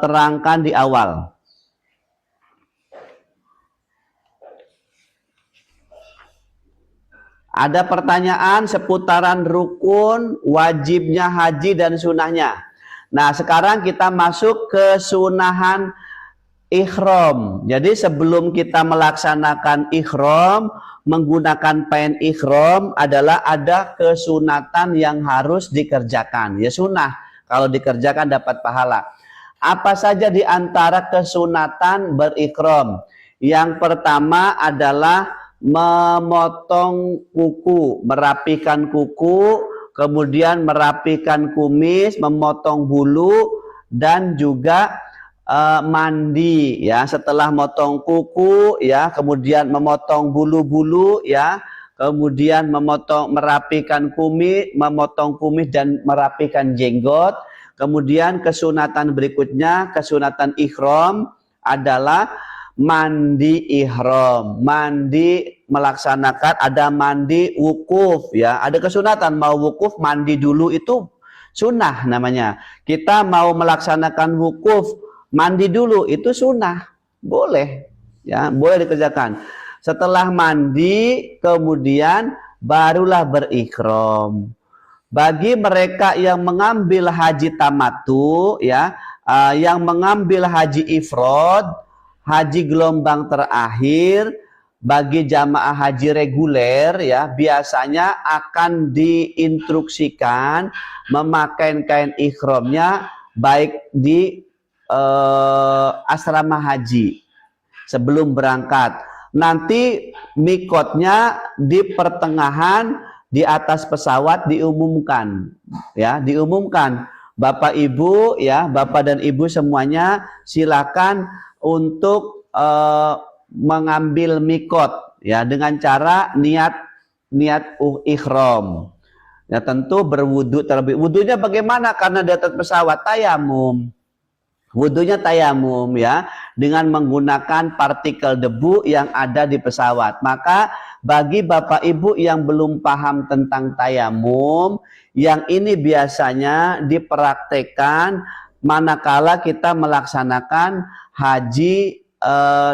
terangkan di awal. Ada pertanyaan seputaran rukun, wajibnya haji dan sunahnya. Nah, sekarang kita masuk ke sunahan ihram. Jadi sebelum kita melaksanakan ihram, menggunakan pakaian ihram adalah ada kesunatan yang harus dikerjakan. Ya sunnah, kalau dikerjakan dapat pahala. Apa saja di antara kesunatan berihram? Yang pertama adalah memotong kuku, merapikan kuku, kemudian merapikan kumis, memotong bulu, dan juga mandi ya. Setelah motong kuku ya, kemudian memotong bulu-bulu ya, kemudian merapikan kumis, memotong kumis dan merapikan jenggot. Kemudian kesunatan berikutnya, kesunatan ihram adalah mandi ihram. Mandi melaksanakan, ada mandi wukuf ya. Ada kesunatan mau wukuf mandi dulu, itu sunnah namanya. Kita mau melaksanakan wukuf mandi dulu, itu sunnah, boleh ya, boleh dikerjakan. Setelah mandi kemudian barulah berihram. Bagi mereka yang mengambil haji tamattu ya, yang mengambil haji ifrad, haji gelombang terakhir, bagi jamaah haji reguler ya, biasanya akan diinstruksikan memakai kain ihramnya baik di asrama haji sebelum berangkat. Nanti mikotnya di pertengahan, di atas pesawat diumumkan ya, diumumkan. Bapak Ibu ya, Bapak dan Ibu semuanya silakan untuk mengambil mikot ya, dengan cara niat ihram. Ya tentu berwudu terlebih. Wudunya bagaimana? Karena di atas pesawat tayamum. Wudunya tayamum ya, dengan menggunakan partikel debu yang ada di pesawat. Maka bagi Bapak Ibu yang belum paham tentang tayamum, yang ini biasanya dipraktekkan manakala kita melaksanakan haji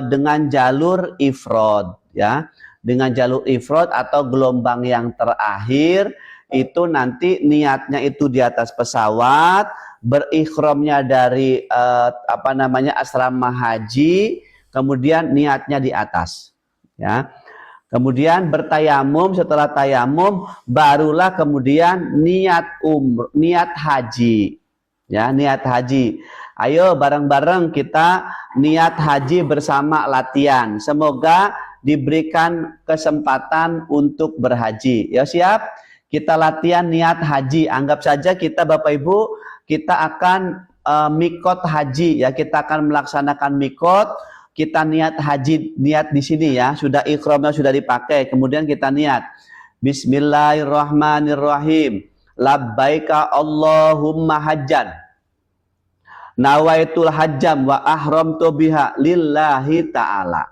dengan jalur ifrad ya. Dengan jalur ifrad atau gelombang yang terakhir, itu nanti niatnya itu di atas pesawat, berihramnya dari asrama haji, kemudian niatnya di atas ya. Kemudian bertayamum, setelah tayamum barulah kemudian niat haji ya, niat haji. Ayo bareng-bareng kita niat haji bersama latihan. Semoga diberikan kesempatan untuk berhaji. Ya siap? Kita latihan niat haji. Anggap saja kita Bapak Ibu, kita akan mikot haji ya, kita akan melaksanakan mikot. Kita niat haji, niat di sini ya, sudah ihramnya sudah dipakai, kemudian kita niat Bismillahirrahmanirrahim, labbaika Allahumma hajjan, nawaitul hajjam wa ahramtu biha lillahi ta'ala.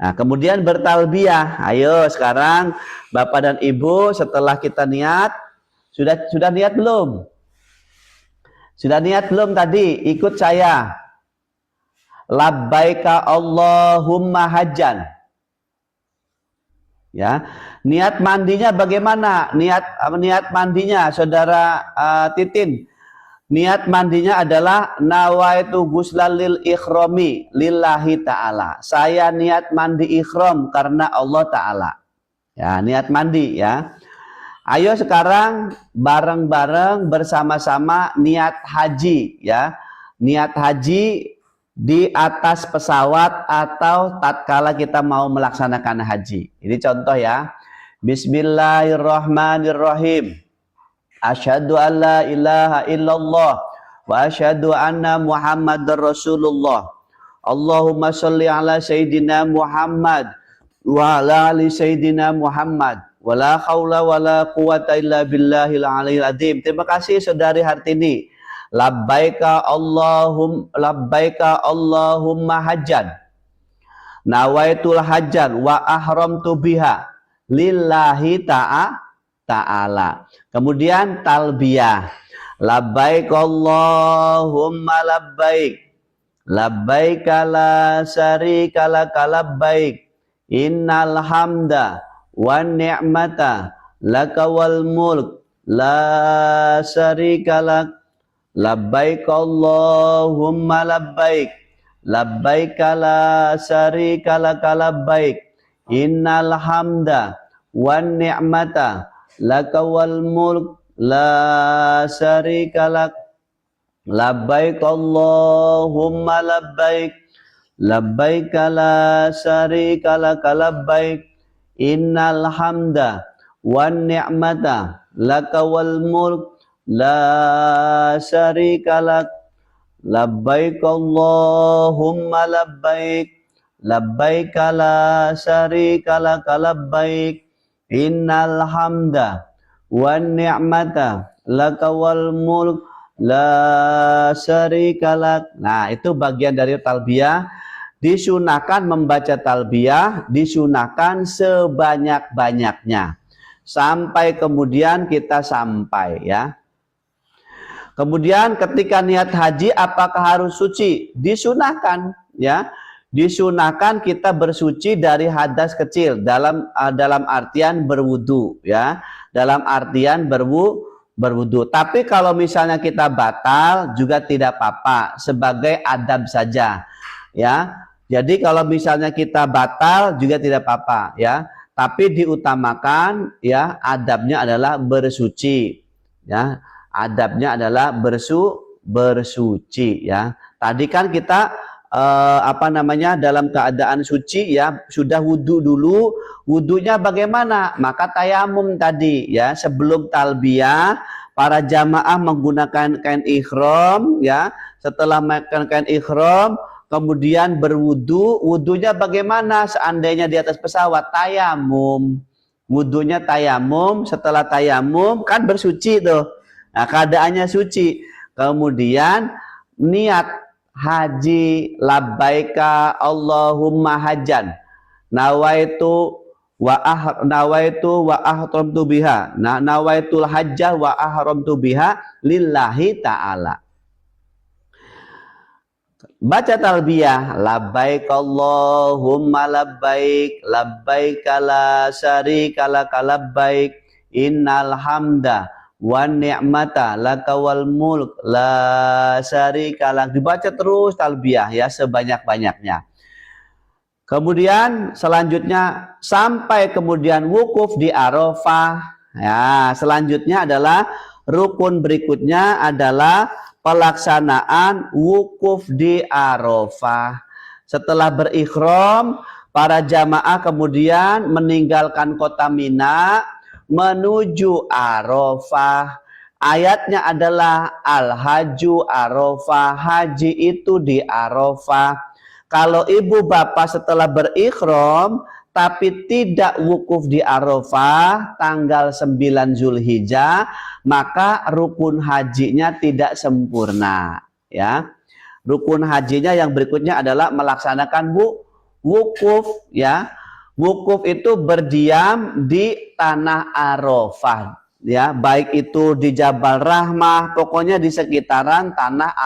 Nah, kemudian bertalbiyah. Ayo sekarang Bapak dan Ibu, setelah kita niat, sudah niat belum? Sudah niat belum tadi? Ikut saya. Labbaika Allahumma hajjan. Ya, niat mandinya bagaimana? Niat mandinya Saudara Titin. Niat mandinya adalah nawaitu guslalil ikhrami lillahi ta'ala. Saya niat mandi ikhram karena Allah Ta'ala. Ya, niat mandi ya. Ayo sekarang bareng-bareng bersama-sama niat haji ya. Niat haji di atas pesawat atau tatkala kita mau melaksanakan haji. Ini contoh ya. Bismillahirrahmanirrahim. Asyhadu an la ilaha illallah wa asyhadu anna Muhammadar Rasulullah. Allahumma sholli ala sayyidina Muhammad wa ala ali sayyidina Muhammad. Wala haula wala quwata illa billahil aliyil azim. Terima kasih Saudari Hartini. Labbaika Allahumma hajjan. Nawaitul hajjan wa ahramtu biha lillahi ta'ala. Kemudian talbiyah. Labbaik Allahumma labbaik. Labbaik la syarika laka labbaik. Innal hamda wan ni'mata laka wal mulk la syarika lak. Labbaik Allahumma labbaik. Labbaik la syarika laka labbaik. Innal hamda wan ni'mata laka wal mulk la syarika lak. Labbaik Allahumma labbaik. Labbaik la syarika laka labbaik. Innal hamda wan ni'mata laka wal mulk la syarika lak. Labbaik Allahumma labbaik. Labbaik la syarika laka labbaik. Innal hamda wan ni'mata laka wal mulk la syarika lak. Nah, itu bagian dari talbiyah. Disunahkan membaca talbiyah, disunahkan sebanyak-banyaknya sampai kemudian kita sampai, ya. Kemudian ketika niat haji apakah harus suci? Disunahkan, ya. Disunahkan kita bersuci dari hadas kecil dalam artian berwudu, ya. Dalam artian berwudu. Tapi kalau misalnya kita batal juga tidak apa-apa, sebagai adab saja, ya. Jadi kalau misalnya kita batal juga tidak apa-apa, ya. Tapi diutamakan, ya, adabnya adalah bersuci, ya. Adabnya adalah bersuci, ya. Tadi kan kita dalam keadaan suci, ya, sudah wudu dulu. Wudunya bagaimana? Maka tayamum tadi, ya, sebelum talbiyah para jamaah menggunakan kain ihram, ya. Setelah menggunakan kain ihram kemudian berwudu. Wudunya bagaimana seandainya di atas pesawat? Tayamum. Wudunya tayamum. Setelah tayamum kan bersuci tuh. Nah, keadaannya suci. Kemudian niat haji, labbaika Allahumma hajjan. Nawaitu wa ahramtu biha. Nah, nawaitul hajjah wa ahramtu biha lillahi ta'ala. Baca talbiyah, labbaik Allahumma labbaik, labbaik la syarika laka labbaik, innal hamda wan ni'mata laka wal mulk la syarika lak. Dibaca terus talbiyah, ya, sebanyak-banyaknya. Kemudian selanjutnya sampai kemudian wukuf di Arafah. Ya, selanjutnya adalah rukun berikutnya adalah pelaksanaan wukuf di Arafah. Setelah berikhram, para jamaah kemudian meninggalkan kota Mina menuju Arafah. Ayatnya adalah al-haju Arafah, haji itu di Arafah. Kalau ibu bapak setelah berikhram tapi tidak wukuf di Arafah tanggal 9 Zulhijjah, maka rukun hajinya tidak sempurna, ya. Rukun hajinya yang berikutnya adalah melaksanakan wukuf, ya. Wukuf itu berdiam di tanah Arafah, ya, baik itu di Jabal Rahmah, pokoknya di sekitaran tanah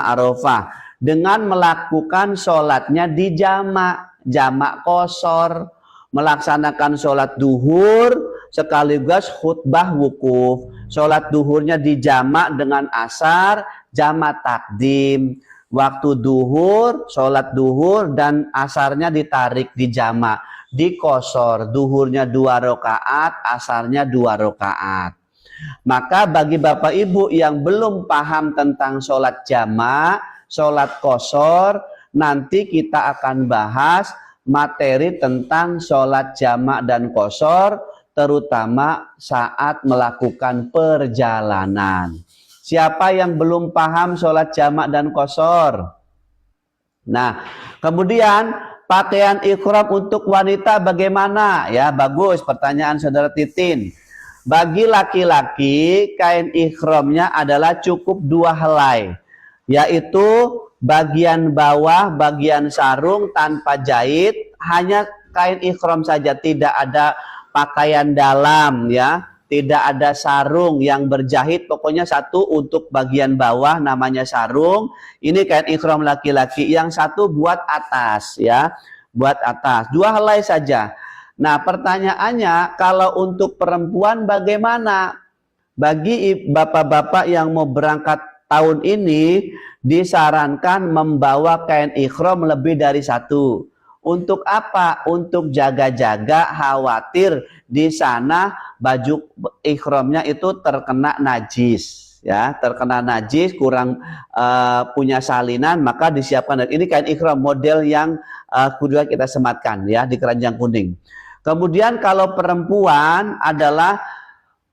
Arafah, dengan melakukan sholatnya di jamak qashar, melaksanakan sholat duhur sekaligus khutbah wukuf. Sholat duhurnya di jamak dengan asar, jamak takdim. Waktu duhur, sholat duhur dan asarnya ditarik di jamak, di qashar. Duhurnya 2 rakaat, asarnya 2 rakaat. Maka bagi bapak ibu yang belum paham tentang sholat jamak, sholat qashar, nanti kita akan bahas materi tentang sholat jamak dan qashar, terutama saat melakukan perjalanan. Siapa yang belum paham sholat jamak dan qashar? Nah, kemudian pakaian ihram untuk wanita bagaimana? Ya, bagus pertanyaan saudara Titin. Bagi laki-laki, kain ihramnya adalah cukup 2 helai, yaitu bagian bawah, bagian sarung tanpa jahit, hanya kain ihram saja, tidak ada pakaian dalam, ya, tidak ada sarung yang berjahit, pokoknya satu untuk bagian bawah namanya sarung. Ini kain ikhram laki-laki, yang satu buat atas ya, buat atas. Dua helai saja. Nah, pertanyaannya kalau untuk perempuan bagaimana? Bagi bapak-bapak yang mau berangkat tahun ini disarankan membawa kain ikhram lebih dari satu. Untuk apa? Untuk jaga-jaga, khawatir di sana baju ikhramnya itu terkena najis, ya, terkena najis, kurang punya salinan, maka disiapkan. Ini kain ikhram model yang kedua kita sematkan ya di keranjang kuning. Kemudian kalau perempuan adalah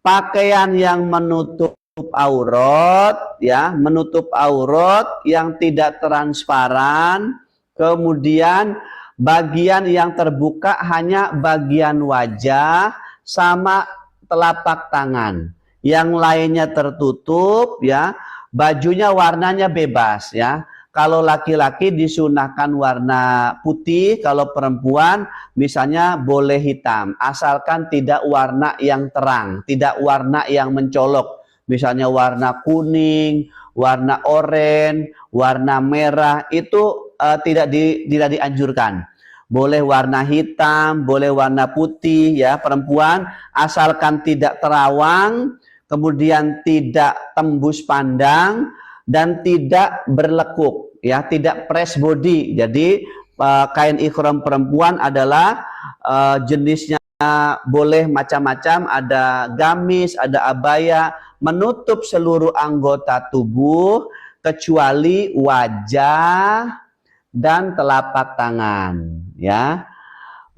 pakaian yang menutup aurat, ya, menutup aurat yang tidak transparan. Kemudian bagian yang terbuka hanya bagian wajah sama telapak tangan. Yang lainnya tertutup ya. Bajunya warnanya bebas ya. Kalau laki-laki disunahkan warna putih, kalau perempuan misalnya boleh hitam, asalkan tidak warna yang terang, tidak warna yang mencolok. Misalnya warna kuning, warna oranye, warna merah, itu tidak dianjurkan. Boleh warna hitam, boleh warna putih ya perempuan, asalkan tidak terawang, kemudian tidak tembus pandang dan tidak berlekuk ya, tidak press body. Jadi kain ikhram perempuan adalah jenisnya boleh macam-macam, ada gamis, ada abaya, menutup seluruh anggota tubuh kecuali wajah dan telapak tangan ya.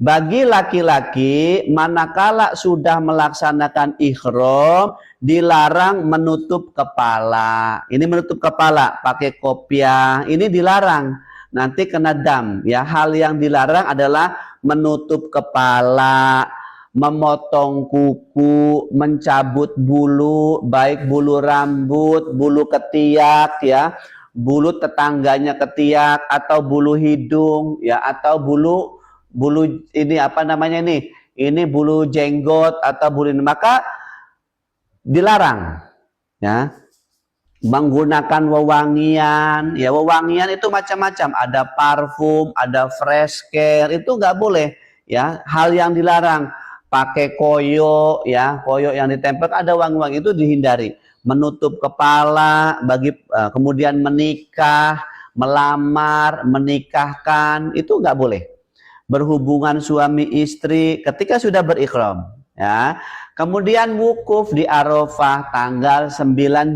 Bagi laki-laki manakala sudah melaksanakan ikhram dilarang menutup kepala. Ini menutup kepala pakai kopiah, ini dilarang, nanti kena dam ya. Hal yang dilarang adalah menutup kepala, memotong kuku, mencabut bulu, baik bulu rambut, bulu ketiak ya, bulu tetangganya ketiak, atau bulu hidung ya, atau bulu ini apa namanya ini bulu jenggot atau bulu ini, maka dilarang ya. Menggunakan wewangian ya, wewangian itu macam-macam, ada parfum, ada fresh care, itu nggak boleh ya. Hal yang dilarang, pakai koyo ya, koyo yang ditempel ada wangi-wangi, itu dihindari. Menutup kepala bagi kemudian menikah, melamar, menikahkan, itu nggak boleh. Berhubungan suami istri ketika sudah berikhram ya. Kemudian wukuf di Arafah tanggal 9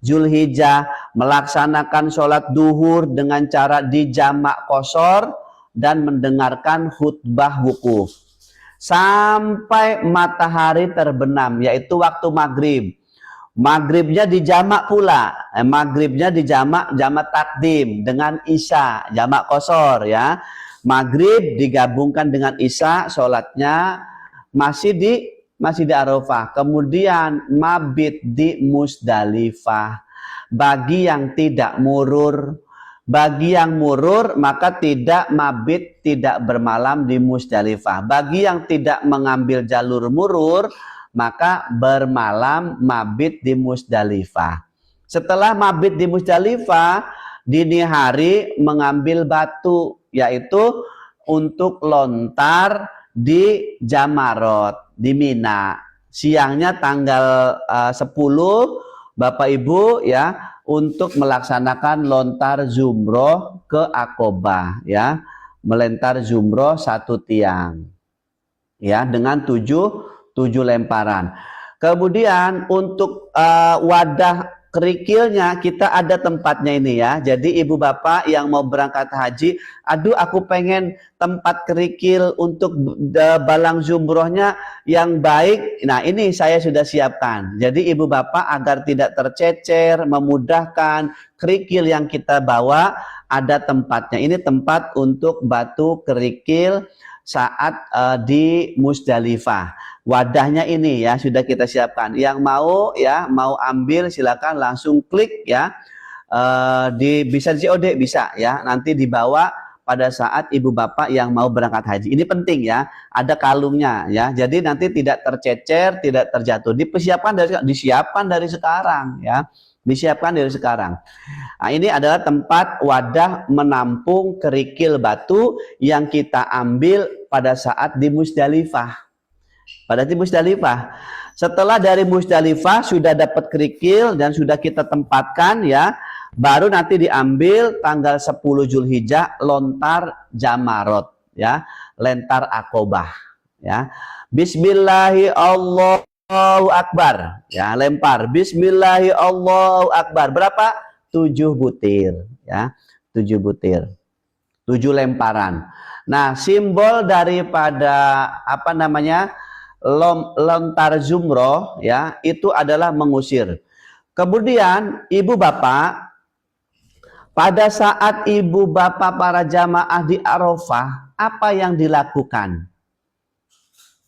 Zulhijjah, melaksanakan sholat duhur dengan cara dijamak qashar dan mendengarkan khutbah wukuf sampai matahari terbenam, yaitu waktu maghrib. Maghribnya dijamak pula, maghribnya dijamak, jamak takdim dengan isya, jamak qashar ya. Maghrib digabungkan dengan isya, sholatnya masih di Arafah. Kemudian mabit di Musdalifah. Bagi yang tidak murur, bagi yang murur maka tidak mabit, tidak bermalam di Musdalifah. Bagi yang tidak mengambil jalur murur maka bermalam mabit di Musdalifah. Setelah mabit di Musdalifah, dini hari mengambil batu, yaitu untuk lontar di Jamarot di Mina. Siangnya tanggal 10 Bapak Ibu ya, untuk melaksanakan lontar zumroh ke Aqobah ya, melentar zumroh satu tiang ya, dengan 7 lemparan. Kemudian untuk wadah kerikilnya kita ada tempatnya ini ya. Jadi ibu bapak yang mau berangkat haji, aduh aku pengen tempat kerikil untuk balang zumrohnya yang baik. Nah ini saya sudah siapkan. Jadi ibu bapak agar tidak tercecer, memudahkan, kerikil yang kita bawa ada tempatnya. Ini tempat untuk batu kerikil saat di Musdalifah. Wadahnya ini ya sudah kita siapkan. Yang mau ya, mau ambil silakan langsung klik ya. Bisa di COD bisa ya. Nanti dibawa pada saat ibu bapak yang mau berangkat haji. Ini penting ya, ada kalungnya ya. Jadi nanti tidak tercecer, tidak terjatuh. Disiapkan dari sekarang ya. Disiapkan dari sekarang. Nah, ini adalah tempat wadah menampung kerikil batu yang kita ambil pada saat di Musdalifah. Pada di Musdalifah. Setelah dari Musdalifah sudah dapat kerikil dan sudah kita tempatkan ya, baru nanti diambil tanggal 10 Zulhijjah lontar Jamarot ya, lentar Aqobah ya. Bismillahi Allahu Akbar ya, lempar Bismillahi Allahu Akbar. Berapa? 7 butir ya, 7 butir, 7 lemparan. Nah, simbol daripada apa namanya lontar jumroh ya, itu adalah mengusir. Kemudian ibu bapak, pada saat ibu bapak para jamaah di Arafah, apa yang dilakukan?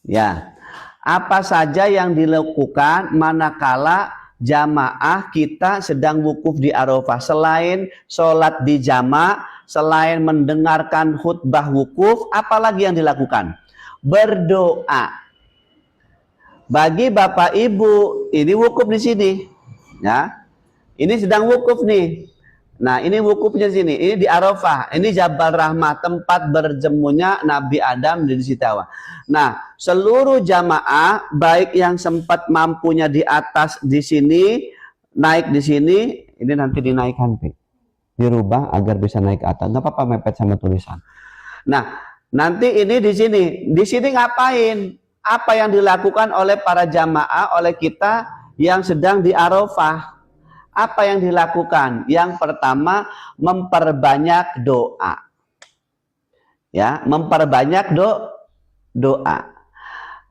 Ya, apa saja yang dilakukan manakala jamaah kita sedang wukuf di Arafah? Selain sholat di jamaah, selain mendengarkan khutbah wukuf, apalagi yang dilakukan? Berdoa. Bagi bapak ibu, ini wukuf di sini, ya. Ini sedang wukuf nih. Nah, ini wukufnya di sini. Ini di Arafah. Ini Jabal Rahmah, tempat berjemunya Nabi Adam di Sitawa. Nah, seluruh jamaah, baik yang sempat mampunya di atas di sini, naik di sini, ini nanti dinaikkan, dirubah agar bisa naik ke atas. Nggak apa-apa mepet sama tulisan. Nah, nanti ini di sini. Di sini ngapain? Apa yang dilakukan oleh para jamaah, oleh kita yang sedang di Arafah? Apa yang dilakukan? Yang pertama, memperbanyak doa. Ya, memperbanyak doa.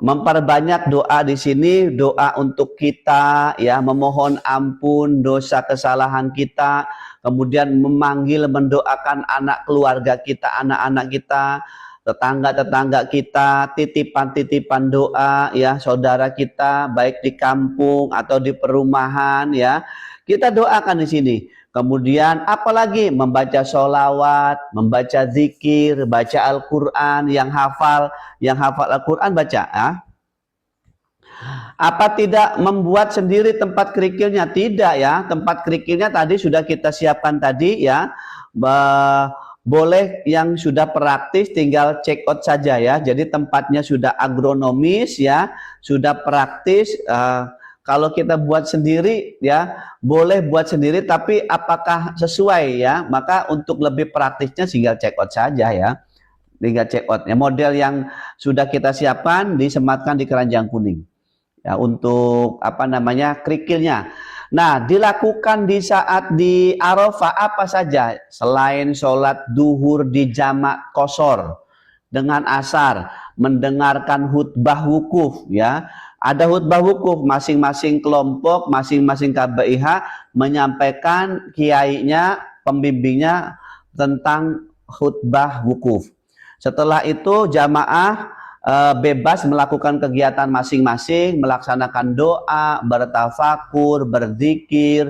Memperbanyak doa di sini, doa untuk kita, ya, memohon ampun dosa kesalahan kita, kemudian memanggil, mendoakan anak keluarga kita, anak-anak kita, tetangga-tetangga kita, titipan-titipan doa ya, saudara kita baik di kampung atau di perumahan ya, kita doakan di sini. Kemudian apalagi membaca sholawat, membaca zikir, baca Al-Quran, yang hafal Al-Quran baca ya. Apa tidak membuat sendiri tempat kerikilnya? Tidak ya, tempat kerikilnya tadi sudah kita siapkan tadi ya. Boleh yang sudah praktis tinggal check out saja ya. Jadi tempatnya sudah agronomis ya, sudah praktis. Kalau kita buat sendiri ya, boleh buat sendiri, tapi apakah sesuai ya? Maka untuk lebih praktisnya tinggal check out saja ya. Tinggal check out ya. Model yang sudah kita siapkan disematkan di keranjang kuning. Ya, untuk apa namanya kerikilnya. Nah, dilakukan di saat di Arafah apa saja selain sholat duhur di jamak qashar dengan asar, mendengarkan khutbah wukuf ya. Ada khutbah wukuf, masing-masing kelompok, masing-masing KBIH menyampaikan kiainya, pembimbingnya tentang khutbah wukuf. Setelah itu jamaah bebas melakukan kegiatan masing-masing, melaksanakan doa, bertafakur, berzikir,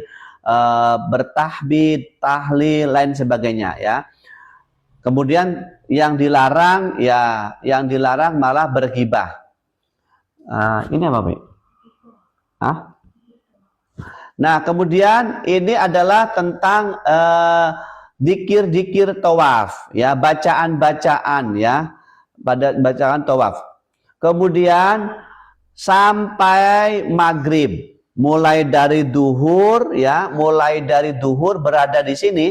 bertahmid, tahlil, lain sebagainya ya. Kemudian yang dilarang ya, yang dilarang malah berghibah. Ini apa, Pak? Nah, kemudian ini adalah tentang dikir-dikir tawaf ya, bacaan-bacaan ya. Pada bacaan tawaf. Kemudian sampai maghrib, mulai dari duhur ya, mulai dari duhur berada di sini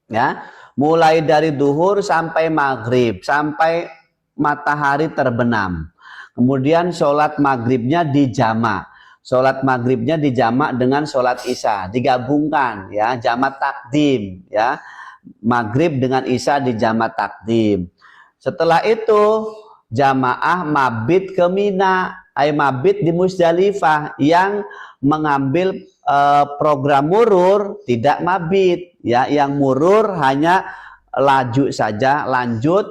ya, mulai dari duhur sampai maghrib, sampai matahari terbenam. Kemudian sholat maghribnya dijamak, sholat maghribnya dijamak dengan sholat isya, digabungkan ya, jamak takdim ya, maghrib dengan isya dijamak takdim. Setelah itu jamaah mabit ke Mina, mabit di Musdalifah. Yang mengambil program murur tidak mabit ya, yang murur hanya laju saja, lanjut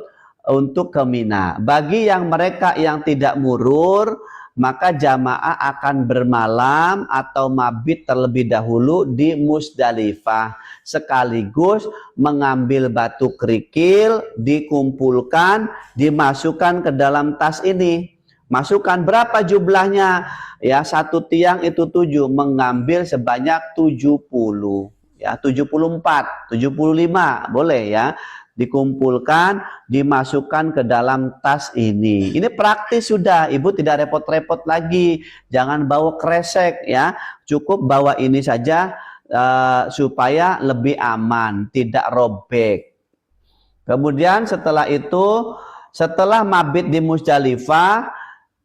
untuk ke Mina. Bagi yang mereka yang tidak murur, maka jamaah akan bermalam atau mabit terlebih dahulu di Musdalifah, sekaligus mengambil batu kerikil, dikumpulkan, dimasukkan ke dalam tas ini. Masukkan berapa jumlahnya? Ya, satu tiang itu 7, mengambil sebanyak 70. Ya, 74, 75, boleh ya. Dikumpulkan, dimasukkan ke dalam tas ini. Ini praktis sudah, ibu tidak repot-repot lagi. Jangan bawa kresek ya, cukup bawa ini saja supaya lebih aman, tidak robek. Kemudian setelah itu, setelah mabit di Musdalifah,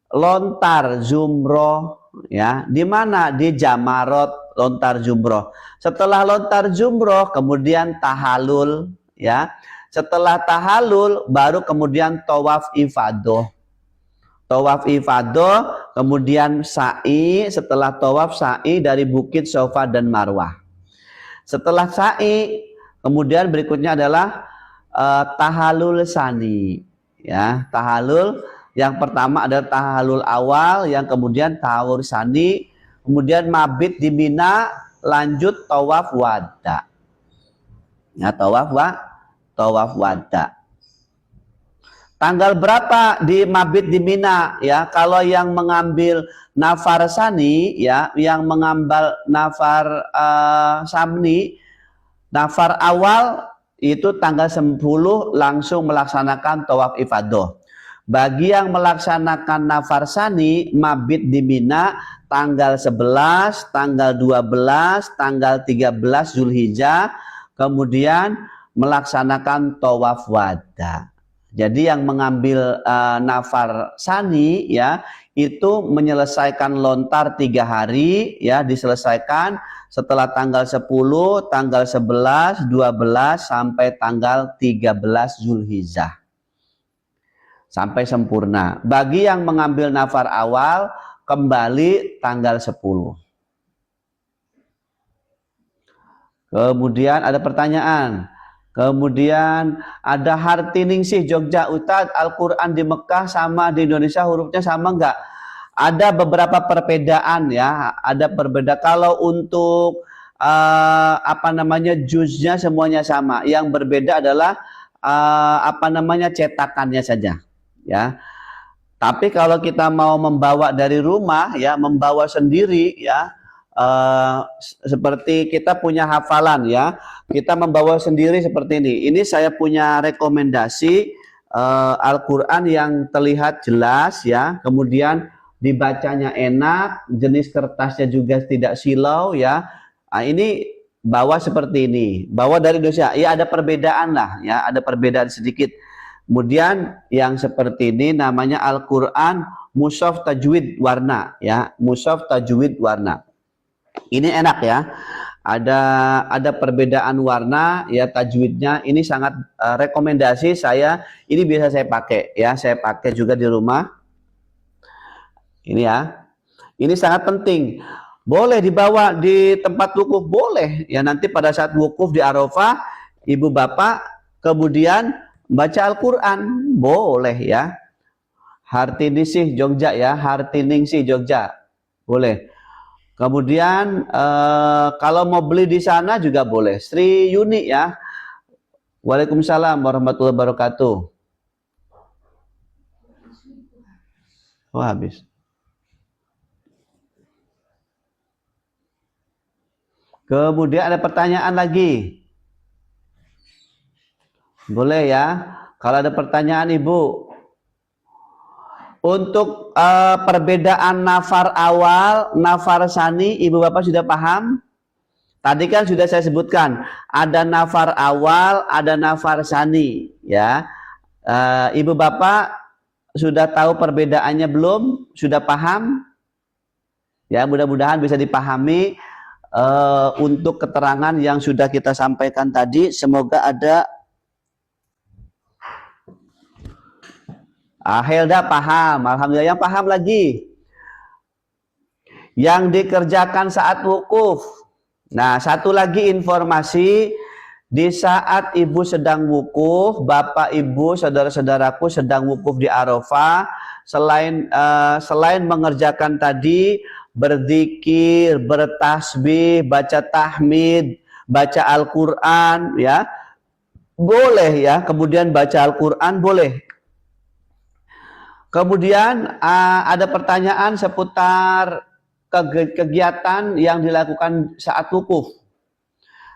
lontar jumroh ya. Di mana? Di Jamarot, lontar jumroh. Setelah lontar jumroh kemudian tahalul ya. Setelah tahalul baru kemudian tawaf ifadah. Tawaf ifadah, kemudian sa'i. Setelah tawaf sa'i dari Bukit Safa dan Marwah. Setelah sa'i kemudian berikutnya adalah tahalul sani ya. Tahalul yang pertama adalah tahalul awal, yang kemudian tahalul sani, kemudian mabit di Mina, lanjut tawaf wada. Ya, tawaf wada. Tanggal berapa di mabit di Mina ya? Kalau yang mengambil nafar sani ya, yang mengambil nafar samni, nafar awal itu tanggal 10 langsung melaksanakan tawaf ifadah. Bagi yang melaksanakan nafar sani, mabit di Mina tanggal 11, tanggal 12, tanggal 13 Zulhijjah, kemudian melaksanakan tawaf wada. Jadi yang mengambil nafar sani ya, itu menyelesaikan lontar 3 hari ya, diselesaikan setelah tanggal 10, tanggal 11, 12 sampai tanggal 13 Zulhijjah. Sampai sempurna. Bagi yang mengambil nafar awal kembali tanggal 10. Kemudian ada pertanyaan. Kemudian ada Hartiningsih Jogja, Ustadz, Al-Quran di Mekah sama di Indonesia hurufnya sama enggak? Ada beberapa perbedaan ya. Ada perbedaan. Kalau untuk juznya semuanya sama. Yang berbeda adalah cetakannya saja. Ya, tapi kalau kita mau membawa dari rumah ya, membawa sendiri ya, seperti kita punya hafalan ya, kita membawa sendiri seperti ini. Ini saya punya rekomendasi Al-Quran yang terlihat jelas ya, kemudian dibacanya enak, jenis kertasnya juga tidak silau ya. Nah, ini bawa seperti ini, bawa dari Indonesia. Ya ada perbedaan lah ya, ada perbedaan sedikit. Kemudian yang seperti ini namanya Al-Quran Mushaf Tajwid warna ya, Mushaf Tajwid warna. Ini enak ya. Ada perbedaan warna ya, tajwidnya. Ini sangat rekomendasi saya. Ini bisa saya pakai ya, saya pakai juga di rumah. Ini ya. Ini sangat penting. Boleh dibawa di tempat wukuf, boleh ya. Nanti pada saat wukuf di Arafah, ibu bapak kemudian baca Al-Quran, boleh ya. Hartiningsih Jogja ya, Hartiningsih Jogja, boleh. Kemudian kalau mau beli di sana juga boleh. Sri Yuni ya. Waalaikumsalam warahmatullahi wabarakatuh. Oh habis. Kemudian ada pertanyaan lagi. Boleh ya. Kalau ada pertanyaan ibu. Untuk perbedaan nafar awal, nafar sani, ibu bapak sudah paham? Tadi kan sudah saya sebutkan, ada nafar awal, ada nafar sani, ya. Ibu bapak sudah tahu perbedaannya belum? Sudah paham? Ya, mudah-mudahan bisa dipahami untuk keterangan yang sudah kita sampaikan tadi. Semoga ada. Helda paham, alhamdulillah. Yang paham lagi? Yang dikerjakan saat wukuf. Nah, satu lagi informasi, di saat ibu sedang wukuf, bapak ibu, saudara-saudaraku sedang wukuf di Arafah, selain mengerjakan tadi berzikir, bertasbih, baca tahmid, baca Al-Qur'an ya. Boleh ya, kemudian baca Al-Qur'an boleh. Kemudian ada pertanyaan seputar kegiatan yang dilakukan saat wukuf.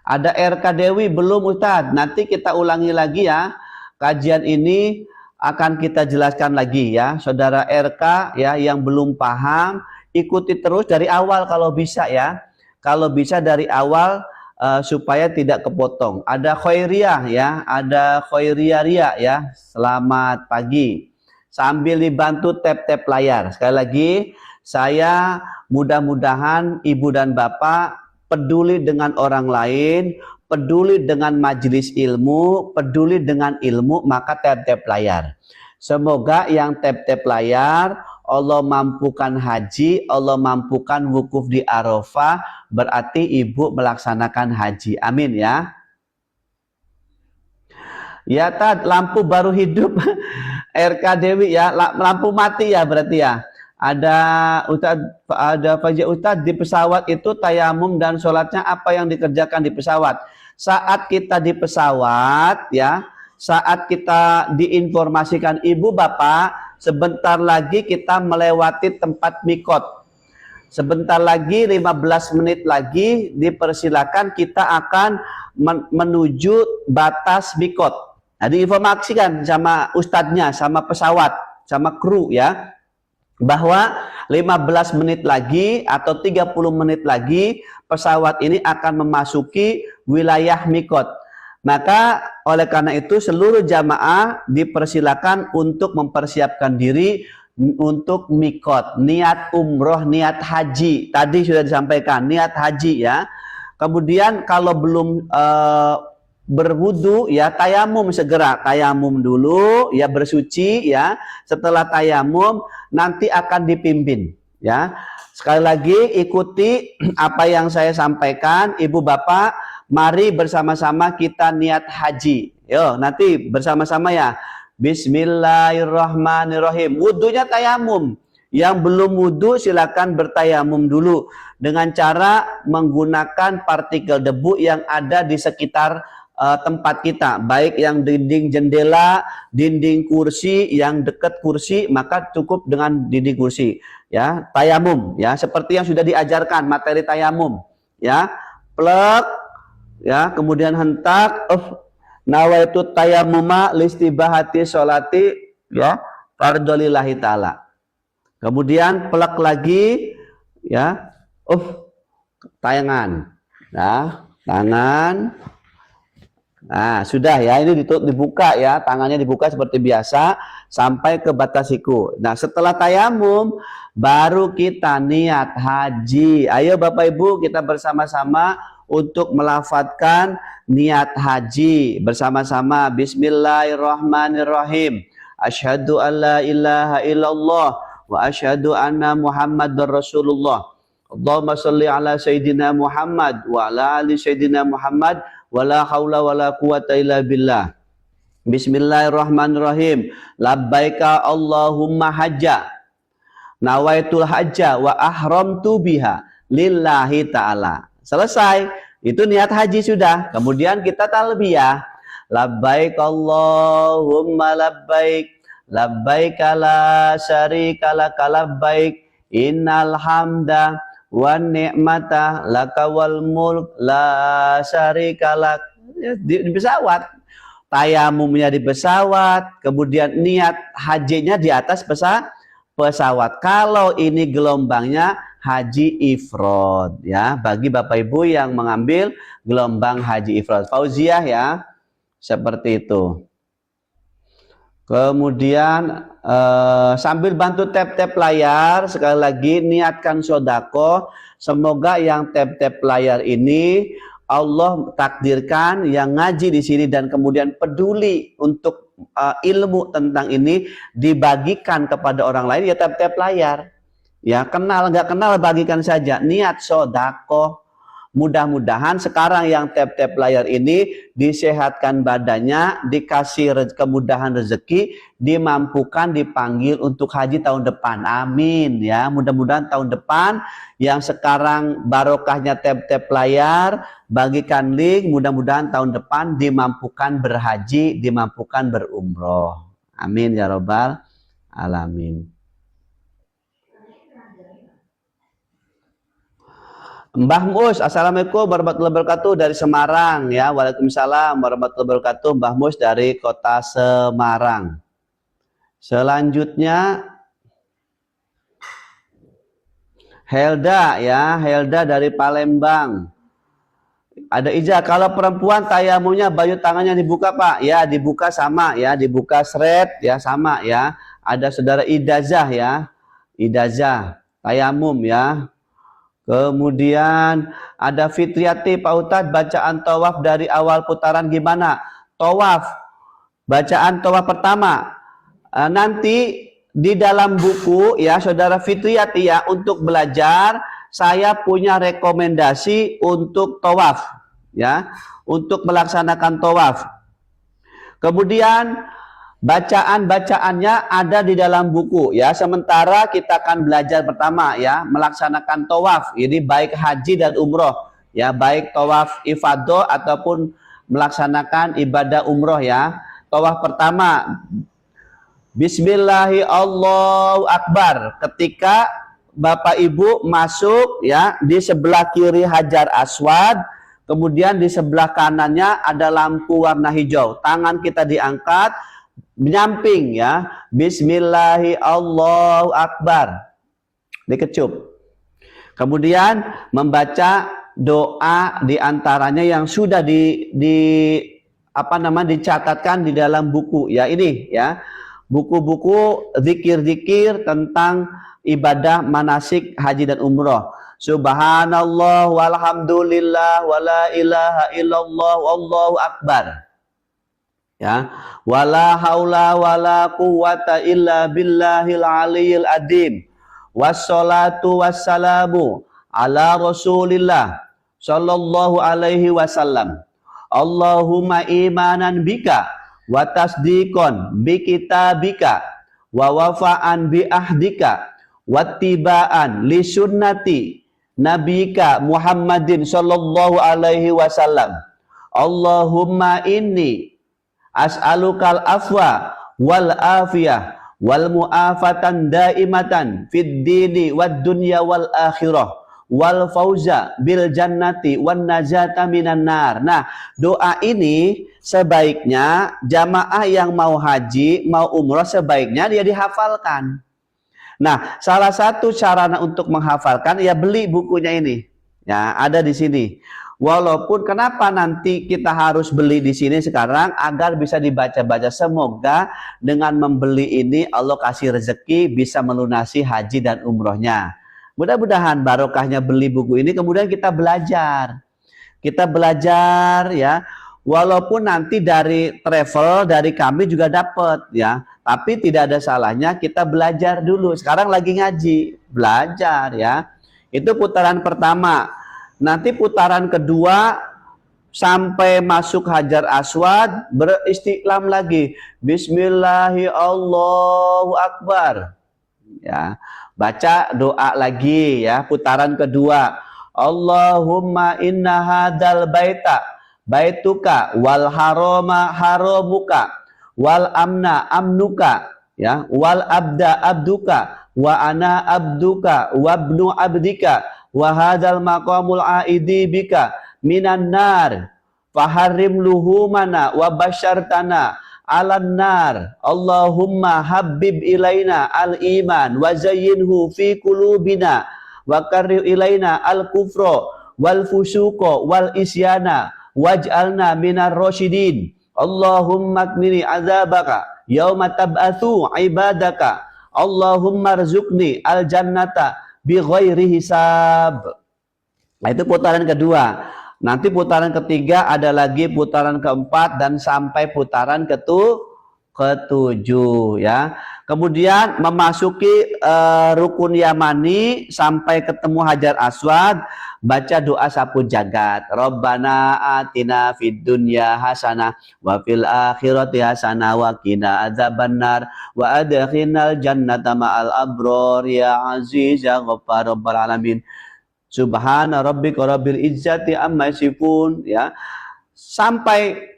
Ada RK Dewi belum Ustadz? Nanti kita ulangi lagi ya. Kajian ini akan kita jelaskan lagi ya. Saudara RK ya yang belum paham, ikuti terus dari awal kalau bisa ya. Kalau bisa dari awal supaya tidak kepotong. Ada Khairiyah ya, ada Khairiyah Ria ya. Selamat pagi. Sambil dibantu tap-tap layar. Sekali lagi, saya mudah-mudahan ibu dan bapak peduli dengan orang lain, peduli dengan majelis ilmu, peduli dengan ilmu, maka tap-tap layar. Semoga yang tap-tap layar, Allah mampukan haji, Allah mampukan wukuf di Arafah, berarti ibu melaksanakan haji. Amin ya. Ya Tad, lampu baru hidup. RK Dewi ya, lampu mati ya berarti ya. Ada Fajar Ustadz di pesawat itu tayamum dan sholatnya apa yang dikerjakan di pesawat? Saat kita di pesawat ya, saat kita diinformasikan ibu bapak, sebentar lagi kita melewati tempat mikot. Sebentar lagi 15 menit lagi dipersilakan kita akan menuju batas mikot. Nah, diinformasikan sama ustadznya, sama pesawat, sama kru ya. Bahwa 15 menit lagi atau 30 menit lagi pesawat ini akan memasuki wilayah mikot. Maka oleh karena itu seluruh jamaah dipersilakan untuk mempersiapkan diri untuk mikot, niat umroh, niat haji. Tadi sudah disampaikan niat haji ya. Kemudian kalau belum berwudu ya tayamum, segera tayamum dulu ya, bersuci ya. Setelah tayamum nanti akan dipimpin ya. Sekali lagi ikuti apa yang saya sampaikan ibu bapak, mari bersama-sama kita niat haji. Yo nanti bersama-sama ya. Bismillahirrahmanirrahim. Wudunya tayamum. Yang belum wudu silakan bertayamum dulu dengan cara menggunakan partikel debu yang ada di sekitar tempat kita, baik yang dinding jendela, dinding kursi, yang dekat kursi, maka cukup dengan dinding kursi ya. Tayamum ya, seperti yang sudah diajarkan materi tayamum ya. Plek ya, kemudian hentak nawaitu tayamuma listibahati sholati ya, fardholillahi ta'ala. Kemudian plek lagi ya, tangan nah, tangan. Nah, sudah ya, ini dibuka ya, tangannya dibuka seperti biasa sampai ke batas siku. Nah, setelah tayamum baru kita niat haji. Ayo Bapak Ibu kita bersama-sama untuk melafadzkan niat haji bersama-sama. Bismillahirrahmanirrahim. Asyhadu an la ilaha illallah wa asyhadu anna Muhammadar Rasulullah. Allahumma sholli ala sayyidina Muhammad wa ala ali sayyidina Muhammad. Wala haula wala quwata illa billah. Bismillahirrahmanirrahim. Labbaika Allahumma hajja. Nawaitul hajja wa ahramtu biha lillahi ta'ala. Selesai. Itu niat haji sudah. Kemudian kita talbiyah. Labbaik Allahumma labbaik. Labbaik la syarika laka labbaik. Innal hamda wa ni'mata laka wal mulk la syarika lak. Di pesawat tayamumnya di pesawat, kemudian niat hajinya di atas pesawat. Kalau ini gelombangnya haji ifrad ya, bagi Bapak Ibu yang mengambil gelombang haji ifrad Fauziah ya, seperti itu. Kemudian sambil bantu tap-tap layar, sekali lagi niatkan sodako. Semoga yang tap-tap layar ini Allah takdirkan yang ngaji di sini dan kemudian peduli untuk ilmu tentang ini dibagikan kepada orang lain ya, tap-tap layar. Ya, kenal nggak kenal bagikan saja. Niat sodako, Mudah-mudahan sekarang yang tap-tap layar ini disehatkan badannya, dikasih kemudahan rezeki, dimampukan dipanggil untuk haji tahun depan. Amin ya. Mudah-mudahan tahun depan yang sekarang barokahnya tap-tap layar, bagikan link, mudah-mudahan tahun depan dimampukan berhaji, dimampukan berumroh. Amin ya robbal alamin. Mbah Mus, assalamualaikum warahmatullahi wabarakatuh dari Semarang ya. Waalaikumsalam warahmatullahi wabarakatuh. Mbah Mus dari kota Semarang. Selanjutnya Helda ya, Helda dari Palembang. Ada Ija, kalau perempuan tayamumnya baju tangannya dibuka Pak? Ya dibuka sama ya, dibuka seret ya sama ya. Ada saudara Idazah ya, Idazah tayamum ya. Kemudian ada Fitriati Pak Ustadz, bacaan tawaf dari awal putaran gimana? Tawaf, bacaan tawaf pertama nanti di dalam buku ya saudara Fitriati ya, untuk belajar saya punya rekomendasi untuk tawaf ya, untuk melaksanakan tawaf. Kemudian bacaan-bacaannya ada di dalam buku ya. Sementara kita akan belajar pertama ya, melaksanakan tawaf. Ini baik haji dan umroh ya, baik tawaf ifadah ataupun melaksanakan ibadah umroh ya. Tawaf pertama Bismillahi Allahu Akbar. Ketika Bapak Ibu masuk ya, di sebelah kiri Hajar Aswad, kemudian di sebelah kanannya ada lampu warna hijau. Tangan kita diangkat menyamping ya, Bismillahi Allahu Akbar, dikecup. Kemudian membaca doa diantaranya yang sudah dicatatkan di dalam buku ya, ini ya, buku-buku zikir-zikir tentang ibadah manasik haji dan umroh. Subhanallah walhamdulillah wala ilaha illallah wallahu akbar. Ya, wala haula wala quwata illa billahil aliyil adim. Wassalatu wassalamu ala Rasulillah sallallahu alaihi wasallam. Allahumma imanan bika wa tasdiqon bi kitabika wa wafa'an bi ahdika wattiba'an li sunnati nabika Muhammadin sallallahu alaihi wasallam. Allahumma inni as'alukal afwa wal afiyah wal mu'afatan daimatan fid dini wad dunya wal akhirah wal fauza bil jannati wan najata minan nar. Nah, doa ini sebaiknya jamaah yang mau haji, mau umrah sebaiknya dia dihafalkan. Nah, salah satu sarana untuk menghafalkan ya beli bukunya ini. Ya, ada di sini. Walaupun kenapa nanti kita harus beli di sini sekarang agar bisa dibaca-baca. Semoga dengan membeli ini Allah kasih rezeki bisa melunasi haji dan umrohnya. Mudah-mudahan barokahnya beli buku ini kemudian kita belajar. Kita belajar ya. Walaupun nanti dari travel dari kami juga dapat ya. Tapi tidak ada salahnya kita belajar dulu. Sekarang lagi ngaji, belajar ya. Itu putaran pertama. Nanti putaran kedua sampai masuk Hajar Aswad beristiqlam lagi. Bismillahi Allahu Akbar. Ya, baca doa lagi ya, putaran kedua. Allahumma inna hadal baituka wal harama haramuka wal amna amnuka ya, wal abda abduka wa ana abduka wabnu abdika wa hadzal maqamul aidi bika minan nar faharrim luhumana wa basyartana alan nar. Allahumma habib ilaina al iman wa zayyinhu fi qulubina wa karrih ilaina al kufra wal fusuqa wal isyana waj'alna minar rasyidin. Allahumma qini azabaka yauma tab'atsu ibadaka. Allahumma rzuqni al jannata bi ghairi hisab. Nah, itu putaran kedua. Nanti putaran ketiga ada lagi putaran keempat dan sampai putaran ketujuh ya. Kemudian memasuki rukun Yamani sampai ketemu Hajar Aswad, baca doa sapu jagat. Rabbana atina fid dunya hasanah wa fil akhirati hasanah wa qina adzabannar wa adkhilnal jannata ma'al abror ya aziz ya ghaffar rabbal alamin. Subhana rabbika rabbil izzati amma yasifun ya. Sampai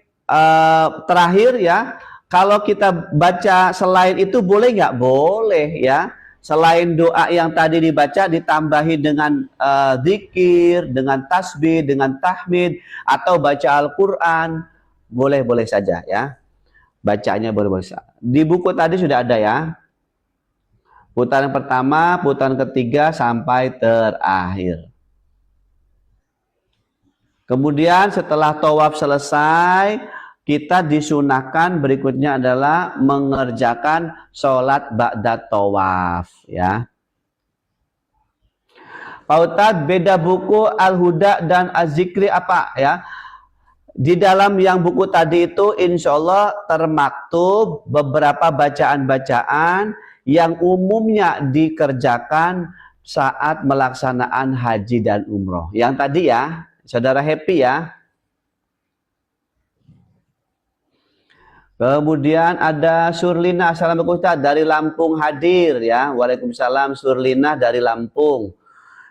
terakhir ya. Kalau kita baca selain itu boleh nggak? Boleh ya. Selain doa yang tadi dibaca ditambahi dengan zikir, dengan tasbih, dengan tahmid atau baca Al-Qur'an, boleh-boleh saja ya. Bacanya boleh-boleh saja. Di buku tadi sudah ada ya. Putaran pertama, putaran ketiga sampai terakhir. Kemudian setelah tawaf selesai, kita disunahkan berikutnya adalah mengerjakan sholat ba'da tawaf ya. Pak Ustadz, beda buku Al-Huda dan Az-Zikri apa ya? Di dalam yang buku tadi itu insya Allah termaktub beberapa bacaan-bacaan yang umumnya dikerjakan saat melaksanaan haji dan umroh. Yang tadi ya, saudara happy ya. Kemudian ada Surlina, assalamualaikum Ustaz, dari Lampung hadir ya. Waalaikumsalam Surlina dari Lampung.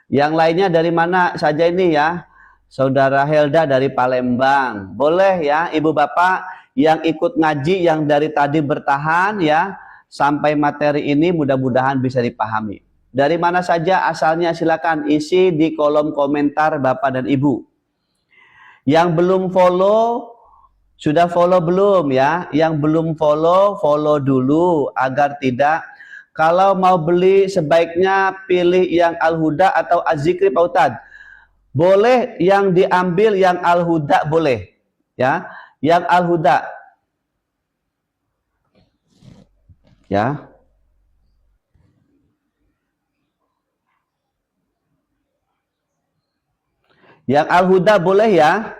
Yang lainnya dari mana saja ini ya? Saudara Helda dari Palembang. Boleh ya Ibu Bapak yang ikut ngaji yang dari tadi bertahan ya sampai materi ini mudah-mudahan bisa dipahami. Dari mana saja asalnya silakan isi di kolom komentar Bapak dan Ibu. Yang belum follow sudah follow belum ya? Yang belum follow, follow dulu agar tidak. Kalau mau beli sebaiknya pilih yang Al-Huda atau Az-Zikri Pak Ustadz. Boleh yang diambil yang Al-Huda boleh. Ya, yang Al-Huda. Ya. Yang Al-Huda boleh ya.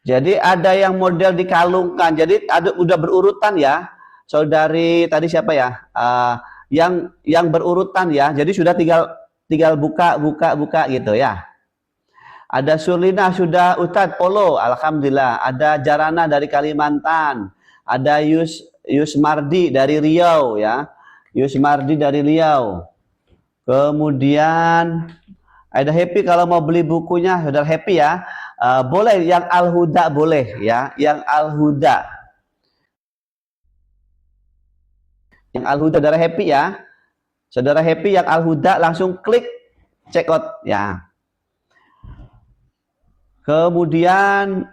Jadi ada yang model dikalungkan. Jadi ada udah berurutan ya. Saudari tadi siapa ya? Yang berurutan ya. Jadi sudah tinggal buka gitu ya. Ada Surlina sudah Ustadz follow. Alhamdulillah. Ada Jarana dari Kalimantan. Ada Yusmardi dari Riau ya. Yusmardi dari Riau. Kemudian ada Happy kalau mau beli bukunya, saudara Happy ya. Boleh yang Al-Huda boleh ya, yang Al-Huda. Yang Al-Huda saudara Happy ya. Saudara Happy yang Al-Huda langsung klik check out ya. Kemudian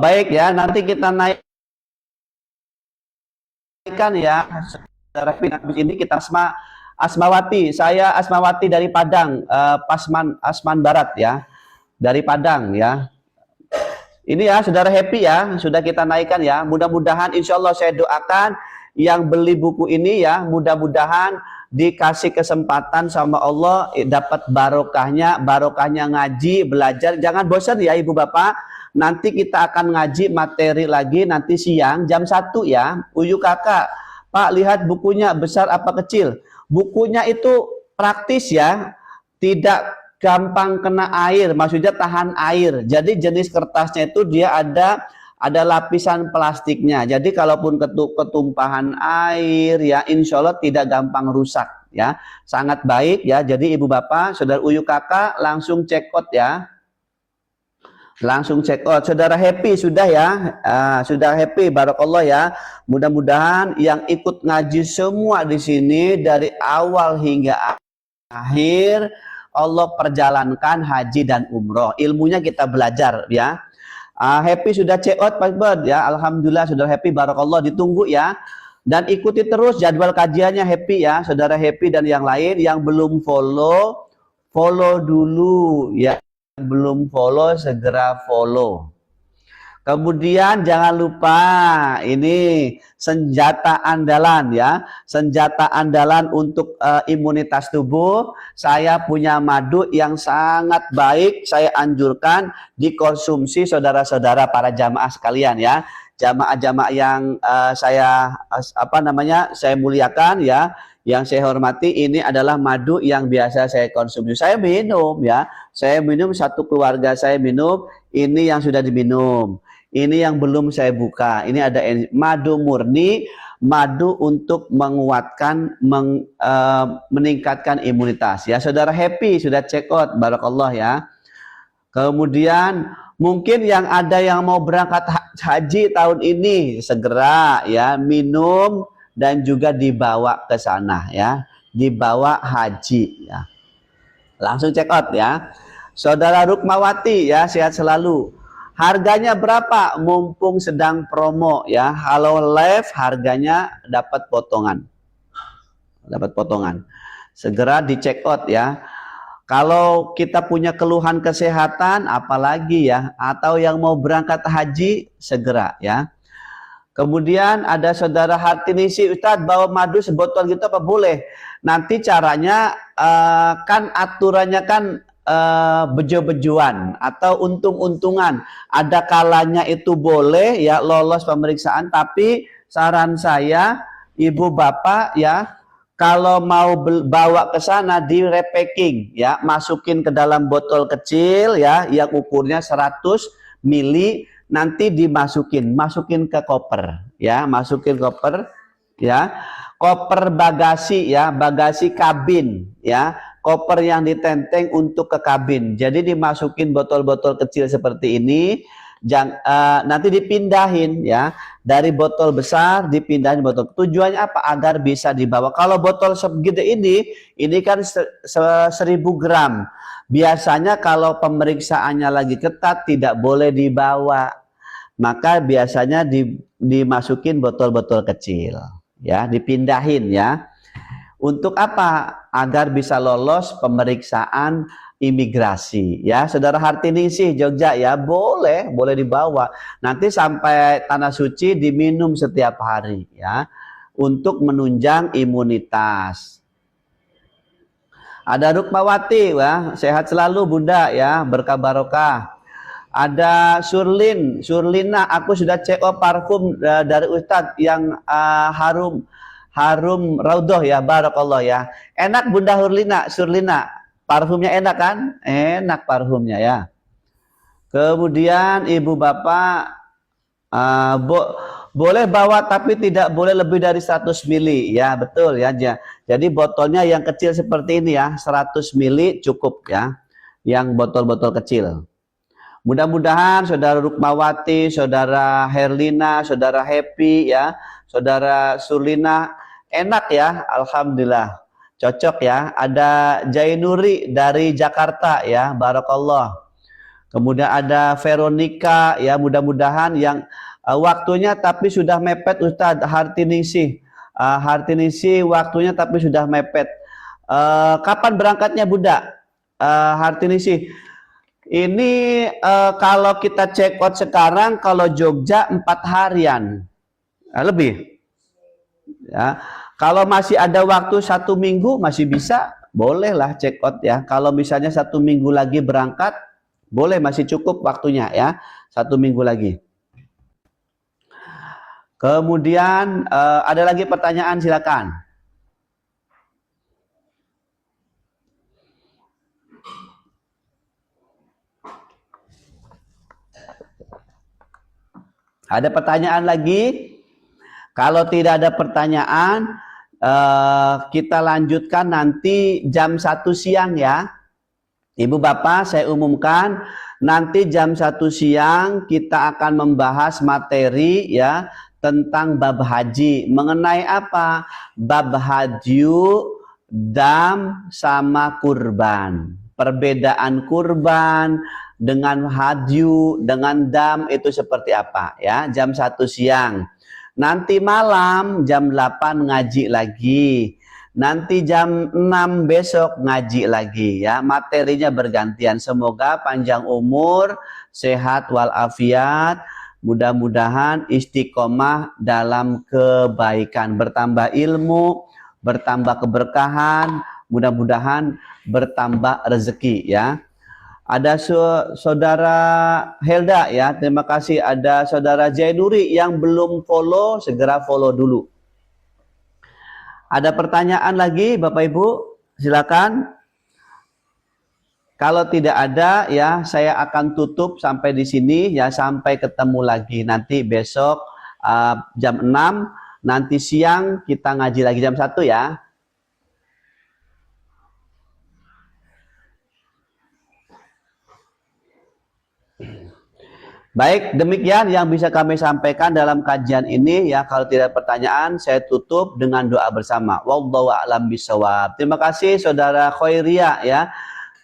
baik ya, nanti kita naikkan ya. Saudara Happy habis ini kita Asmawati, saya Asmawati dari Padang, Asman Barat ya, dari Padang ya. Ini ya, saudara Happy ya, sudah kita naikkan ya. Mudah-mudahan, insya Allah saya doakan yang beli buku ini ya, mudah-mudahan dikasih kesempatan sama Allah, dapat barokahnya ngaji, belajar. Jangan bosan ya Ibu Bapak. Nanti kita akan ngaji materi lagi nanti siang jam 1 ya. Uyu kakak, Pak lihat bukunya besar apa kecil? Bukunya itu praktis ya, tidak gampang kena air, maksudnya tahan air. Jadi jenis kertasnya itu dia ada lapisan plastiknya. Jadi kalaupun ketumpahan air ya, insya Allah tidak gampang rusak ya. Sangat baik ya. Jadi Ibu Bapak, Saudara Uyu kakak langsung check out ya. Langsung check out. Saudara Happy sudah ya, sudah happy, barakallah ya. Mudah-mudahan yang ikut ngaji semua di sini dari awal hingga akhir Allah perjalankan haji dan umroh. Ilmunya kita belajar ya. Happy sudah check out Pak Bud ya. Alhamdulillah Saudara Happy, barakallah, ditunggu ya. Dan ikuti terus jadwal kajiannya Happy ya. Saudara Happy dan yang lain yang belum follow, follow dulu ya. Belum follow segera follow. Kemudian jangan lupa ini senjata andalan ya, senjata andalan untuk imunitas tubuh. Saya punya madu yang sangat baik, saya anjurkan dikonsumsi saudara-saudara para jamaah sekalian ya. Jamaah-jamaah yang saya saya muliakan ya, yang saya hormati, ini adalah madu yang biasa saya konsumsi. Saya minum ya, saya minum, satu keluarga saya minum, ini yang sudah diminum. Ini yang belum saya buka. Ini ada madu murni, madu untuk menguatkan, meningkatkan imunitas. Ya, saudara happy sudah check out, barakallah ya. Kemudian mungkin yang ada yang mau berangkat haji tahun ini, segera ya minum dan juga dibawa ke sana ya, dibawa haji ya. Langsung check out ya. Saudara Rukmawati ya, sehat selalu. Harganya berapa? Mumpung sedang promo ya. Halo Live harganya dapat potongan. Dapat potongan. Segera di check out ya. Kalau kita punya keluhan kesehatan apalagi ya, atau yang mau berangkat haji segera ya. Kemudian ada saudara Hartinisi, Ustadz bawa madu sebotol gitu apa boleh? Nanti caranya kan aturannya kan bejo-bejoan atau untung-untungan. Ada kalanya itu boleh ya lolos pemeriksaan, tapi saran saya ibu bapak ya, kalau mau bawa ke sana di repacking ya, masukin ke dalam botol kecil ya yang ukurnya 100 mili, nanti masukin ke koper ya, masukin koper ya, koper bagasi ya, bagasi kabin ya, koper yang ditenteng untuk ke kabin. Jadi dimasukin botol-botol kecil seperti ini, nanti dipindahin ya, dari botol besar dipindahin botol. Tujuannya apa? Agar bisa dibawa. Kalau botol segede ini kan 1000 gram. Biasanya kalau pemeriksaannya lagi ketat tidak boleh dibawa. Maka biasanya dimasukin botol-botol kecil ya, dipindahin ya. Untuk apa? Agar bisa lolos pemeriksaan imigrasi ya. Saudara Hartiningsih Jogja ya, boleh dibawa. Nanti sampai tanah suci diminum setiap hari ya, untuk menunjang imunitas. Ada Rukmawati wah, sehat selalu Bunda ya, berkah barokah. Ada Surlina, aku sudah check out parfum dari Ustadz yang harum raudhah ya, barakallah ya. Enak Bunda Surlina, parfumnya enak kan? Enak parfumnya ya. Kemudian ibu bapak boleh bawa tapi tidak boleh lebih dari 100 mili ya, betul ya. Jadi botolnya yang kecil seperti ini ya, 100 mili cukup ya, yang botol-botol kecil. Mudah-mudahan saudara Rukmawati, saudara Herlina, saudara Happy ya, saudara Surlina enak ya, alhamdulillah cocok ya. Ada Jainuri dari Jakarta ya, barakallah. Kemudian ada Veronica ya, mudah-mudahan yang waktunya tapi sudah mepet Ustadz. Hartiningsih waktunya tapi sudah mepet. Kapan berangkatnya Bunda? Hartiningsih ini kalau kita check out sekarang, kalau Jogja 4 harian lebih ya. Kalau masih ada waktu 1 minggu masih bisa, bolehlah check out ya. Kalau misalnya 1 minggu lagi berangkat, boleh, masih cukup waktunya ya, 1 minggu lagi. Kemudian ada lagi pertanyaan, silakan. Ada pertanyaan lagi? Kalau tidak ada pertanyaan, kita lanjutkan nanti jam 1 siang ya. Ibu bapak, saya umumkan nanti jam 1 siang kita akan membahas materi ya tentang bab haji. Mengenai apa? Bab haji, dam sama kurban. Perbedaan kurban dengan haji, dengan dam itu seperti apa ya? Jam 1 siang. Nanti malam jam 8 ngaji lagi. Nanti jam 6 besok ngaji lagi ya. Materinya bergantian. Semoga panjang umur, sehat walafiat, mudah-mudahan istiqomah dalam kebaikan, bertambah ilmu, bertambah keberkahan, mudah-mudahan bertambah rezeki ya. Ada saudara Helda ya, terima kasih. Ada saudara Jainuri yang belum follow, segera follow dulu. Ada pertanyaan lagi Bapak Ibu? Silakan. Kalau tidak ada ya, saya akan tutup sampai di sini ya, sampai ketemu lagi nanti besok jam 6, nanti siang kita ngaji lagi jam 1 ya. Baik, demikian yang bisa kami sampaikan dalam kajian ini ya. Kalau tidak pertanyaan, saya tutup dengan doa bersama. Wallahu a'lam bishawab. Terima kasih saudara Khairia ya,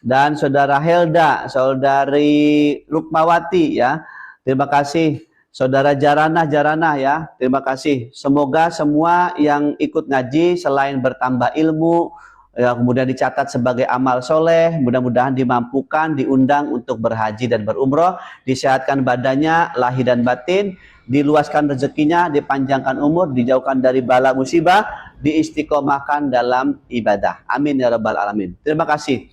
dan saudara Helda, saudari Rukmawati ya. Terima kasih saudara Jarana ya. Terima kasih. Semoga semua yang ikut ngaji selain bertambah ilmu, ya, kemudian dicatat sebagai amal soleh, mudah-mudahan dimampukan, diundang untuk berhaji dan berumroh, disehatkan badannya, lahir dan batin, diluaskan rezekinya, dipanjangkan umur, dijauhkan dari bala musibah, diistiqomahkan dalam ibadah. Amin ya rabbal alamin. Terima kasih.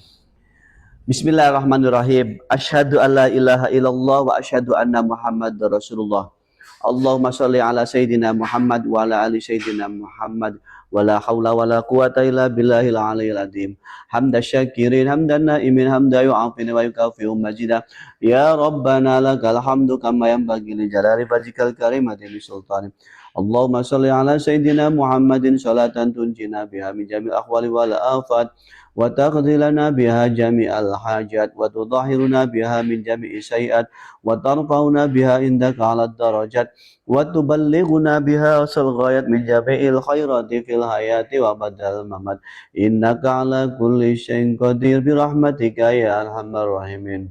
Bismillahirrahmanirrahim. Asyhadu an la ilaha illallah wa asyhadu anna Muhammadar Rasulullah. Allahumma sholli ala sayyidina Muhammad wa ala ali sayyidina Muhammad. Wala haula wala quwata illa billahil aliyil azim. Hamda syakirin, hamdan naimin, hamda yu'afini wa yukafi'u majidah. Ya Rabbana lakal hamdu kama yanbaghi li jalali wajhikal karimati bi sultanin. Allahumma sholli ala sayyidina Muhammadin sholatan tunjina biha min jami'il ahwali wal afat wa taqdi lana biha jami'al hajat wa tudahhiruna biha min jami'i sayiat wa tarfa'una biha indaka 'alad darajat wa tuballighuna biha asal ghayat min jami'il khairati fil hayati wa badal mamat innaka 'ala kulli syai'in qadir bi rahmatika ya arhamar rahimin.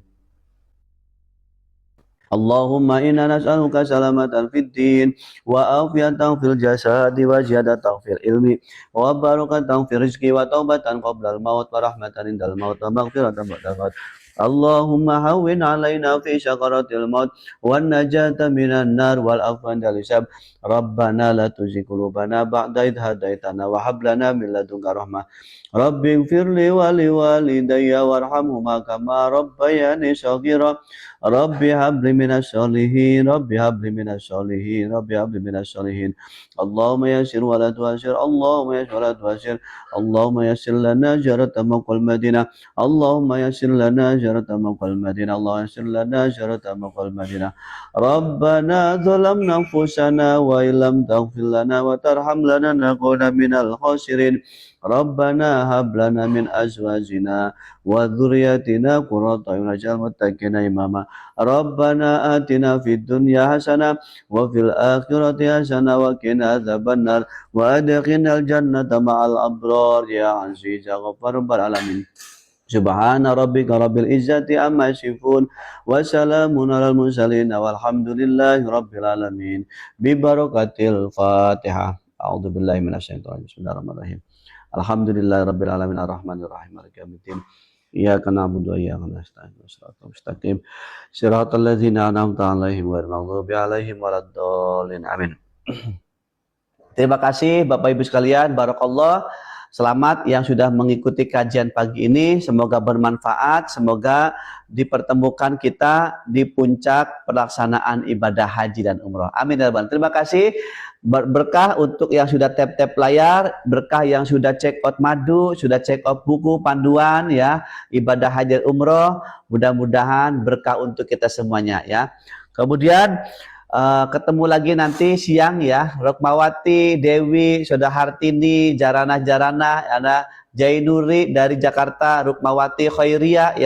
Allahumma inna nas'aluka salamatan fid din wa afiyatan fil jasadi wa ziyadatan fil ilmi wa barakatan fil rizqi wa taubatan qabla al maut wa rahmatan indal maut wa maghfiratan ba'dal maut. Allahumma hawwin alaina fi syakaratil maut wan najata minan nar wal afwan dal hisab. Rabbana la tuzigh qulubana ba'da idh hadaitana wa hab lana min ladunka rahmah. Rabbi ighfirli wa liwalidayya warhamhuma kama rabbayani shaghira. Rabbi habli minas sholihin, Rabbi habli minas sholihin, Rabbi habli minas sholihin. Allahumma yassir wa la tu'assir, Allahumma yassir wa la tu'assir, Allahumma yassir lana jarata maqal Madinah, Allahumma yassir lana jarata maqal Madinah, Allahumma yassir lana jarata maqal Madinah. Rabbana zalamna anfusana wa illam taghfir lana wa tarham lana nakuna minal khasirin. Rabbana hab lana min azwajina wa dhurriyyatina qurrata a'yun waj'alna muttaqina imama. Rabbana atina fid dunya hasanah wa fil akhirati hasanah wa qina adzabannar wa adkhilnal jannata ma'al abrar ya aziz ya ghaffar rabbal alamin. Subhana rabbika rabbil izzati amma yasifun wa salamun alal mursalin walhamdulillahi rabbil alamin. Bi barakatil Fatihah. A'udzu billahi minasyaitonir rajim. Bismillahirrahmanirrahim. Alhamdulillahirabbil alamin arrahmanir rahim maliki yaumiddin. Iyyaka na'budu wa iyyaka nasta'in. Shiratal mustaqim. Shiratal ladzina an'amta 'alaihim ghairil maghdubi 'alaihim waladdallin. Amin. Terima kasih Bapak Ibu sekalian, barakallah. Selamat yang sudah mengikuti kajian pagi ini, semoga bermanfaat, semoga dipertemukan kita di puncak pelaksanaan ibadah haji dan umroh. Amin ya rabbal alamin. Terima kasih. Berkah untuk yang sudah tap-tap layar, berkah yang sudah check out madu, sudah check out buku panduan ya, ibadah haji dan umroh. Mudah-mudahan berkah untuk kita semuanya ya. Kemudian ketemu lagi nanti siang ya, Rukmawati, Dewi, Saudara Hartini, Jarana, ada Jainuri dari Jakarta, Rukmawati, Khairia ya.